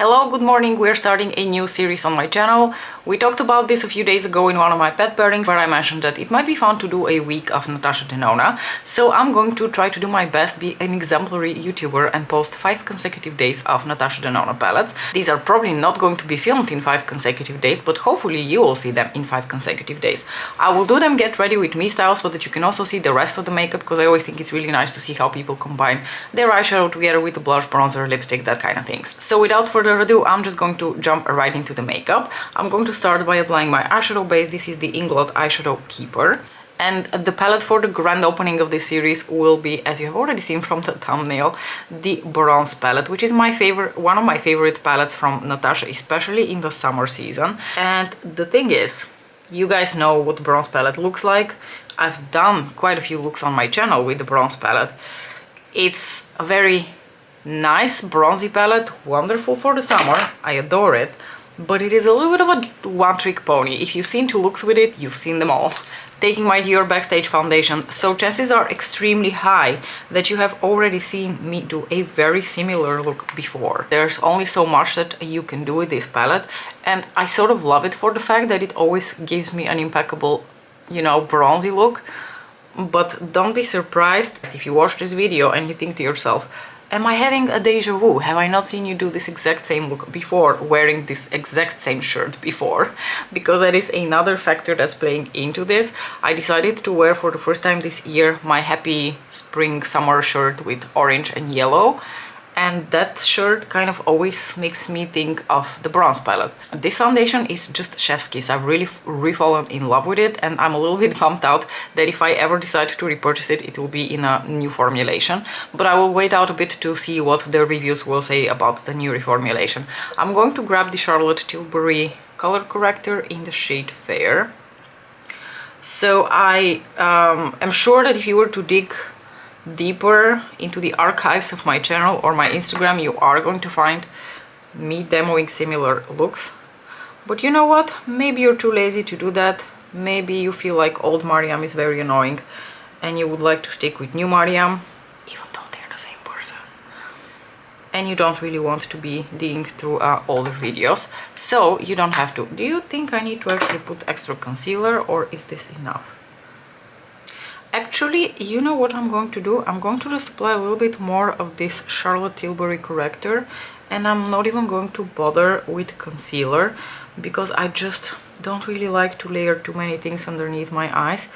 Hello, good morning. We're starting a new series on my channel. We talked about this a few days ago in one of my pet pairings where I mentioned that it might be fun to do a week of Natasha Denona. So I'm going to try to do my best, be an exemplary YouTuber and post 5 consecutive days of Natasha Denona palettes. These are probably not going to be filmed in 5 consecutive days, but hopefully you will see them in 5 consecutive days. I will do them get ready with me style so that you can also see the rest of the makeup, because I always think it's really nice to see how people combine their eyeshadow together with the blush, bronzer, lipstick, that kind of things. So without further ado, I'm just going to jump right into the makeup. I'm going to start by applying my eyeshadow base. This is the Inglot Eyeshadow Keeper. And the palette for the grand opening of this series will be, as you have already seen from the thumbnail, the Bronze palette, which is my favorite, one of my favorite palettes from Natasha, especially in the summer season. And the thing is, you guys know what the Bronze palette looks like. I've done quite a few looks on my channel with the Bronze palette. It's a very nice bronzy palette, wonderful for the summer, I adore it, but it is a little bit of a one-trick pony. If you've seen 2 looks with it, you've seen them all. Taking my Dior Backstage foundation, so chances are extremely high that you have already seen me do a very similar look before. There's only so much that you can do with this palette, and I sort of love it for the fact that it always gives me an impeccable, you know, bronzy look. But don't be surprised if you watch this video and you think to yourself, am I having a deja vu? Have I not seen you do this exact same look before, wearing this exact same shirt before? Because that is another factor that's playing into this. I decided to wear for the first time this year my happy spring summer shirt with orange and yellow. And that shirt kind of always makes me think of the Bronze palette. This foundation is just chef's kiss. I've really fallen in love with it, and I'm a little bit bummed out that if I ever decide to repurchase it, it will be in a new formulation. But I will wait out a bit to see what the reviews will say about the new reformulation. I'm going to grab the Charlotte Tilbury color corrector in the shade Fair. So I am sure that if you were to dig deeper into the archives of my channel or my Instagram, you are going to find me demoing similar looks. But you know what? Maybe you're too lazy to do that. Maybe you feel like old Mariam is very annoying and you would like to stick with new Mariam, even though they're the same person. And you don't really want to be digging through older videos, so you don't have to. Do you think I need to actually put extra concealer, or is this enough? Actually, you know what I'm going to do? I'm going to just apply a little bit more of this Charlotte Tilbury corrector, and I'm not even going to bother with concealer, because I just don't really like to layer too many things underneath my eyes,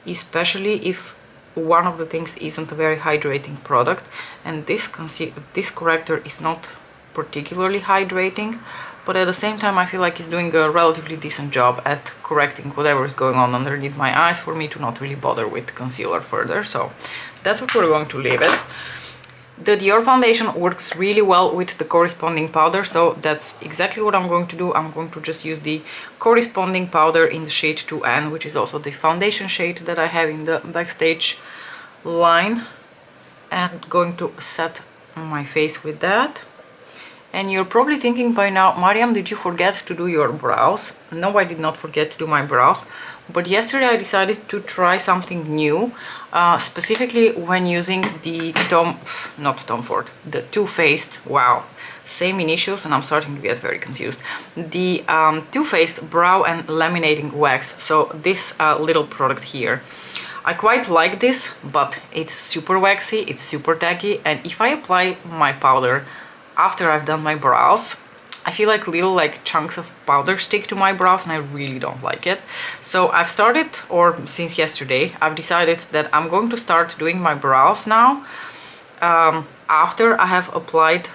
especially if one of the things isn't a very hydrating product, and this corrector is not particularly hydrating, but at the same time I feel like it's doing a relatively decent job at correcting whatever is going on underneath my eyes for me to not really bother with concealer further. So that's what we're going to leave it. The Dior foundation works really well with the corresponding powder, so that's exactly what I'm going to do. I'm going to just use the corresponding powder in the shade 2N, which is also the foundation shade that I have in the Backstage line, and going to set my face with that. And you're probably thinking by now, Mariam, did you forget to do your brows? No, I did not forget to do my brows, but yesterday I decided to try something new, specifically when using the the Too Faced, wow, same initials and I'm starting to get very confused, the Too Faced Brow and Laminating Wax, so this little product here. I quite like this, but it's super waxy, it's super tacky, and if I apply my powder after I've done my brows, I feel like little chunks of powder stick to my brows, and I really don't like it. So I've started, or since yesterday, I've decided that I'm going to start doing my brows now after I have applied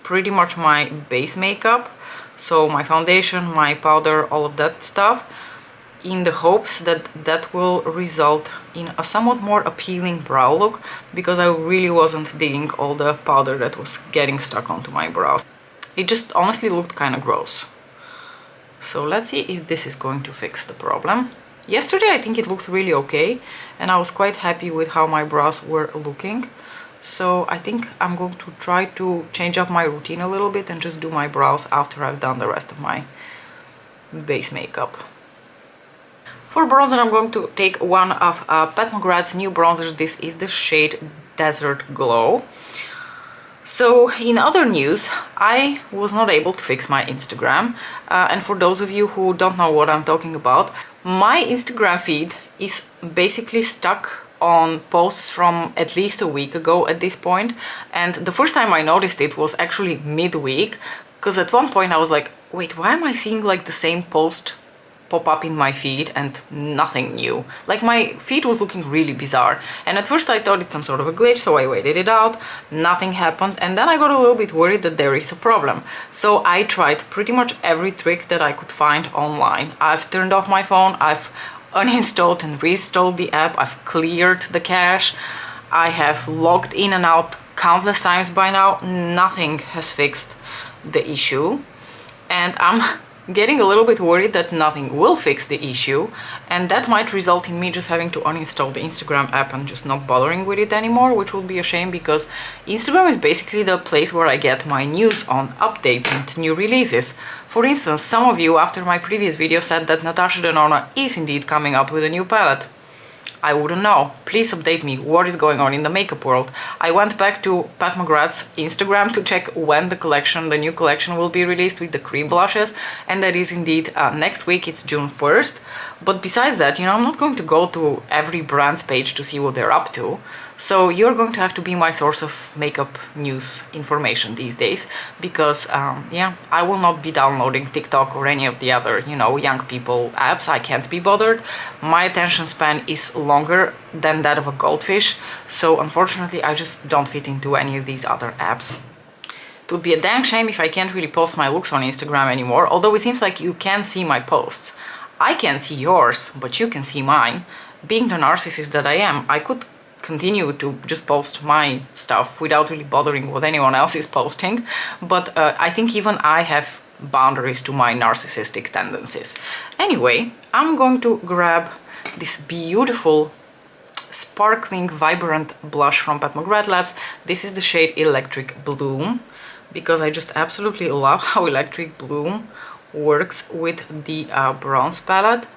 pretty much my base makeup, so my foundation, my powder, all of that stuff, in the hopes that that will result in a somewhat more appealing brow look, because I really wasn't digging all the powder that was getting stuck onto my brows. It just honestly looked kind of gross. So let's see if this is going to fix the problem. Yesterday I think it looked really okay, and I was quite happy with how my brows were looking. So I think I'm going to try to change up my routine a little bit and just do my brows after I've done the rest of my base makeup. For bronzer, I'm going to take one of Pat McGrath's new bronzers. This is the shade Desert Glow. So in other news, I was not able to fix my Instagram, and for those of you who don't know what I'm talking about, my Instagram feed is basically stuck on posts from at least a week ago at this point, and the first time I noticed it was actually midweek, because at one point I was like, wait, why am I seeing like the same post pop up in my feed and nothing new? Like, my feed was looking really bizarre, and at first I thought it's some sort of a glitch, so I waited it out, nothing happened, and then I got a little bit worried that there is a problem. So I tried pretty much every trick that I could find online. I've turned off my phone, I've uninstalled and reinstalled the app, I've cleared the cache, I have logged in and out countless times by now. Nothing has fixed the issue, and I'm getting a little bit worried that nothing will fix the issue, and that might result in me just having to uninstall the Instagram app and just not bothering with it anymore, which would be a shame, because Instagram is basically the place where I get my news on updates and new releases. For instance, some of you after my previous video said that Natasha Denona is indeed coming out with a new palette. I wouldn't know. Please update me. What is going on in the makeup world? I went back to Pat McGrath's Instagram to check when the new collection will be released with the cream blushes, and that is indeed next week. It's June 1st. But besides that, you know, I'm not going to go to every brand's page to see what they're up to. So you're going to have to be my source of makeup news information these days, because yeah, I will not be downloading TikTok or any of the other, you know, young people apps. I can't be bothered. My attention span is longer than that of a goldfish, so unfortunately I just don't fit into any of these other apps. It would be a dang shame if I can't really post my looks on Instagram anymore, although it seems like you can see my posts. I can't see yours, but you can see mine. Being the narcissist that I am, I could continue to just post my stuff without really bothering what anyone else is posting, but I think even I have boundaries to my narcissistic tendencies. Anyway, I'm going to grab this beautiful sparkling vibrant blush from Pat McGrath Labs. This is the shade Electric Bloom, because I just absolutely love how Electric Bloom works with the bronze palette.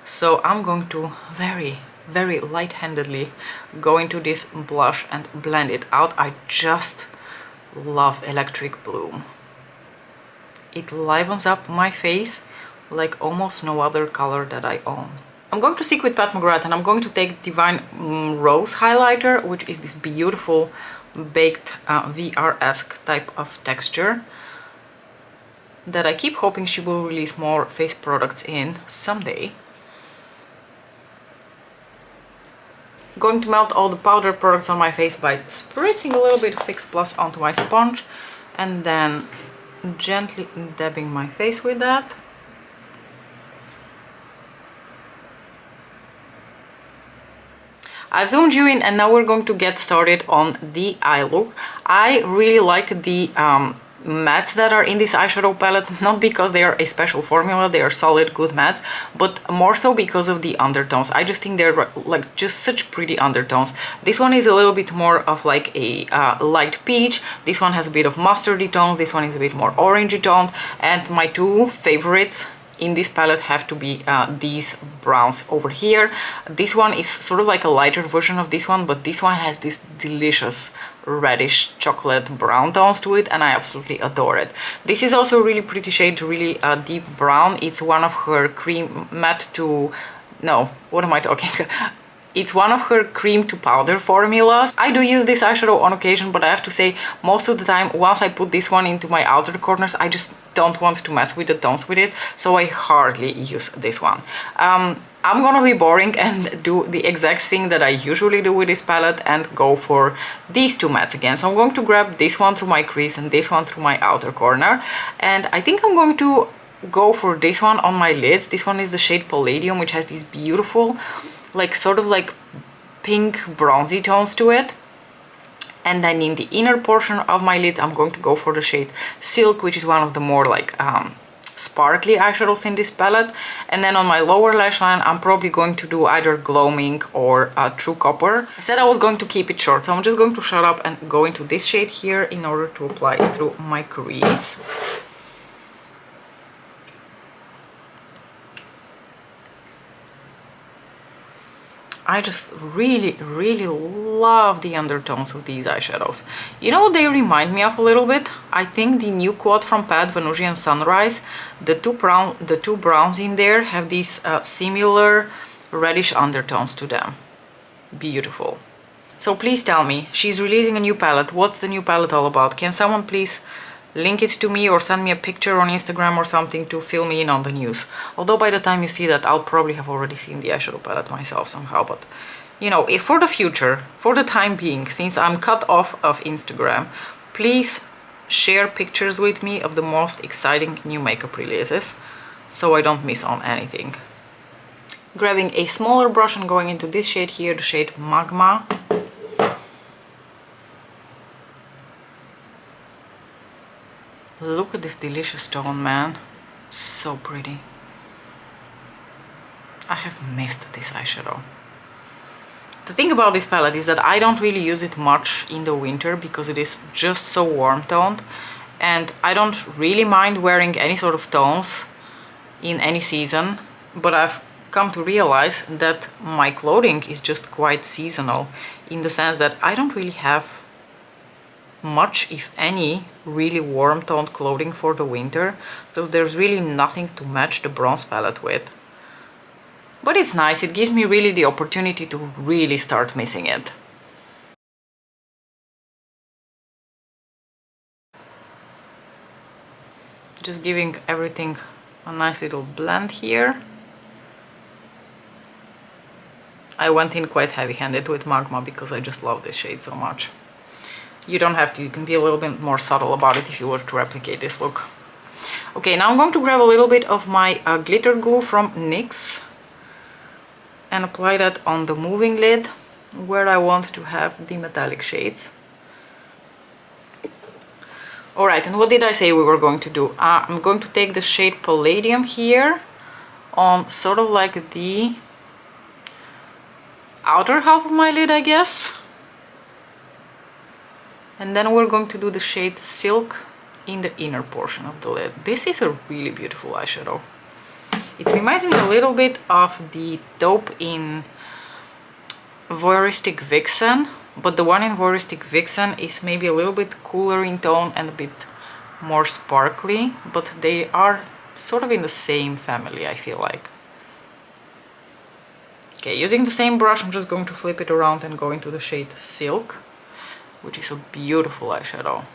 So I'm going to very light-handedly go into this blush and blend it out. I just love Electric Bloom. It livens up my face like almost no other color that I own. I'm going to stick with Pat McGrath, and I'm going to take Divine Rose highlighter, which is this beautiful baked VR-esque type of texture that I keep hoping she will release more face products in someday. Going to melt all the powder products on my face by spritzing a little bit of Fix Plus onto my sponge, and then gently dabbing my face with that. I've zoomed you in, and now we're going to get started on the eye look. I really like the mattes that are in this eyeshadow palette, not because they are a special formula, they are solid, good mattes, but more so because of the undertones. I just think they're like just such pretty undertones. This one is a little bit more of like a light peach, this one has a bit of mustardy tones, this one is a bit more orangey toned, and my two favorites in this palette have to be these browns over here. This one is sort of like a lighter version of this one, but this one has this delicious reddish chocolate brown tones to it, and I absolutely adore it. This is also a really pretty shade, really deep brown. It's one of her cream matte to... no, what am I talking? It's one of her cream to powder formulas. I do use this eyeshadow on occasion, but I have to say, most of the time, once I put this one into my outer corners, I just don't want to mess with the tones with it, so I hardly use this one. I'm gonna be boring and do the exact thing that I usually do with this palette and go for these two mattes again. So I'm going to grab this one through my crease and this one through my outer corner, and I think I'm going to go for this one on my lids. This one is the shade Palladium, which has these beautiful, like sort of like pink bronzy tones to it. And then in the inner portion of my lids, I'm going to go for the shade Silk, which is one of the more like sparkly eyeshadows in this palette. And then on my lower lash line, I'm probably going to do either Glow Mink or True Copper. I said I was going to keep it short, so I'm just going to shut up and go into this shade here in order to apply it through my crease. I just really love the undertones of these eyeshadows. You know what they remind me of a little bit? I think the new quad from Pat, Venusian Sunrise, the two browns in there have these similar reddish undertones to them. Beautiful. So please tell me, she's releasing a new palette. What's the new palette all about? Can someone please link it to me or send me a picture on Instagram or something to fill me in on the news? Although by the time you see that, I'll probably have already seen the eyeshadow palette myself somehow. But, you know, if for the future, for the time being, since I'm cut off of Instagram, please share pictures with me of the most exciting new makeup releases so I don't miss on anything. Grabbing a smaller brush and going into this shade here, the shade Magma. Look at this delicious tone, man. So pretty. I have missed this eyeshadow. The thing about this palette is that I don't really use it much in the winter because it is just so warm toned, and I don't really mind wearing any sort of tones in any season, but I've come to realize that my clothing is just quite seasonal in the sense that I don't really have much, if any, really warm toned clothing for the winter, so there's really nothing to match the bronze palette with. But it's nice, it gives me really the opportunity to really start missing it. Just giving everything a nice little blend here. I went in quite heavy-handed with Magma because I just love this shade so much. You don't have to, you can be a little bit more subtle about it if you were to replicate this look. Okay, now I'm going to grab a little bit of my glitter glue from NYX and apply that on the moving lid where I want to have the metallic shades. Alright, and what did I say we were going to do? I'm going to take the shade Palladium here on sort of like the outer half of my lid, I guess. And then we're going to do the shade Silk in the inner portion of the lid. This is a really beautiful eyeshadow. It reminds me a little bit of the taupe in Voyeuristic Vixen, but the one in Voyeuristic Vixen is maybe a little bit cooler in tone and a bit more sparkly, but they are sort of in the same family, I feel like. Okay, using the same brush, I'm just going to flip it around and go into the shade Silk, which is a beautiful eyeshadow.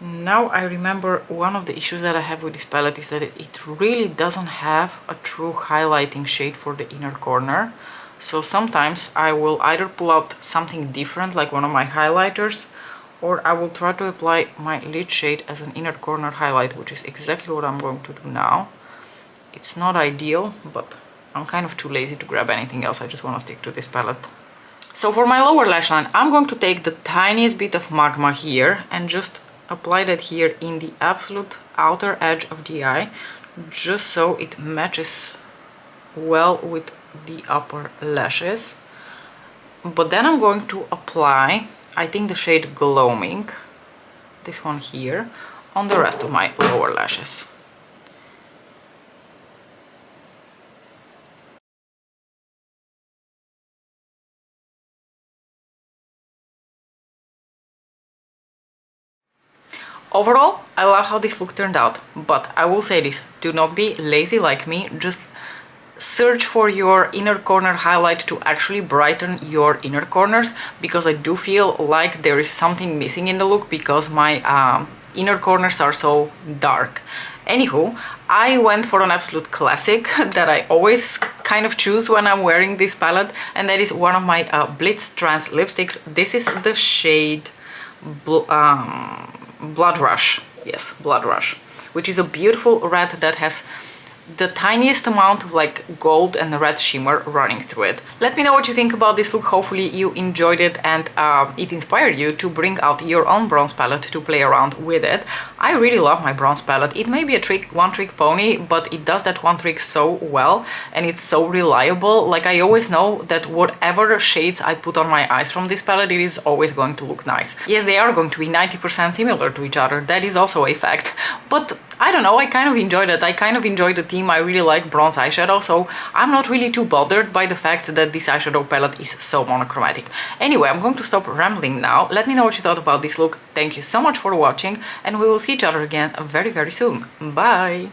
Now I remember one of the issues that I have with this palette is that it really doesn't have a true highlighting shade for the inner corner. So sometimes I will either pull out something different, like one of my highlighters, or I will try to apply my lid shade as an inner corner highlight, which is exactly what I'm going to do now. It's not ideal, but I'm kind of too lazy to grab anything else. I just want to stick to this palette. So for my lower lash line, I'm going to take the tiniest bit of Magma here and just apply that here in the absolute outer edge of the eye, just so it matches well with the upper lashes. But then I'm going to apply, I think, the shade Gloaming, this one here, on the rest of my lower lashes. Overall, I love how this look turned out, but I will say this, do not be lazy like me, just search for your inner corner highlight to actually brighten your inner corners, because I do feel like there is something missing in the look because my inner corners are so dark. Anywho, I went for an absolute classic that I always kind of choose when I'm wearing this palette, and that is one of my Blitz Trans lipsticks. This is the shade Blood Rush. Yes, Blood Rush, which is a beautiful red that has the tiniest amount of like gold and red shimmer running through it. Let me know what you think about this look. Hopefully you enjoyed it and it inspired you to bring out your own bronze palette to play around with it. I really love my bronze palette. It may be a one trick pony, but it does that one trick so well and it's so reliable. Like, I always know that whatever shades I put on my eyes from this palette, it is always going to look nice. Yes, they are going to be 90% similar to each other, that is also a fact, but I don't know, I kind of enjoyed it. I kind of enjoy the theme. I really like bronze eyeshadow, so I'm not really too bothered by the fact that this eyeshadow palette is so monochromatic. Anyway, I'm going to stop rambling now. Let me know what you thought about this look. Thank you so much for watching, and we will see each other again very, very soon. Bye!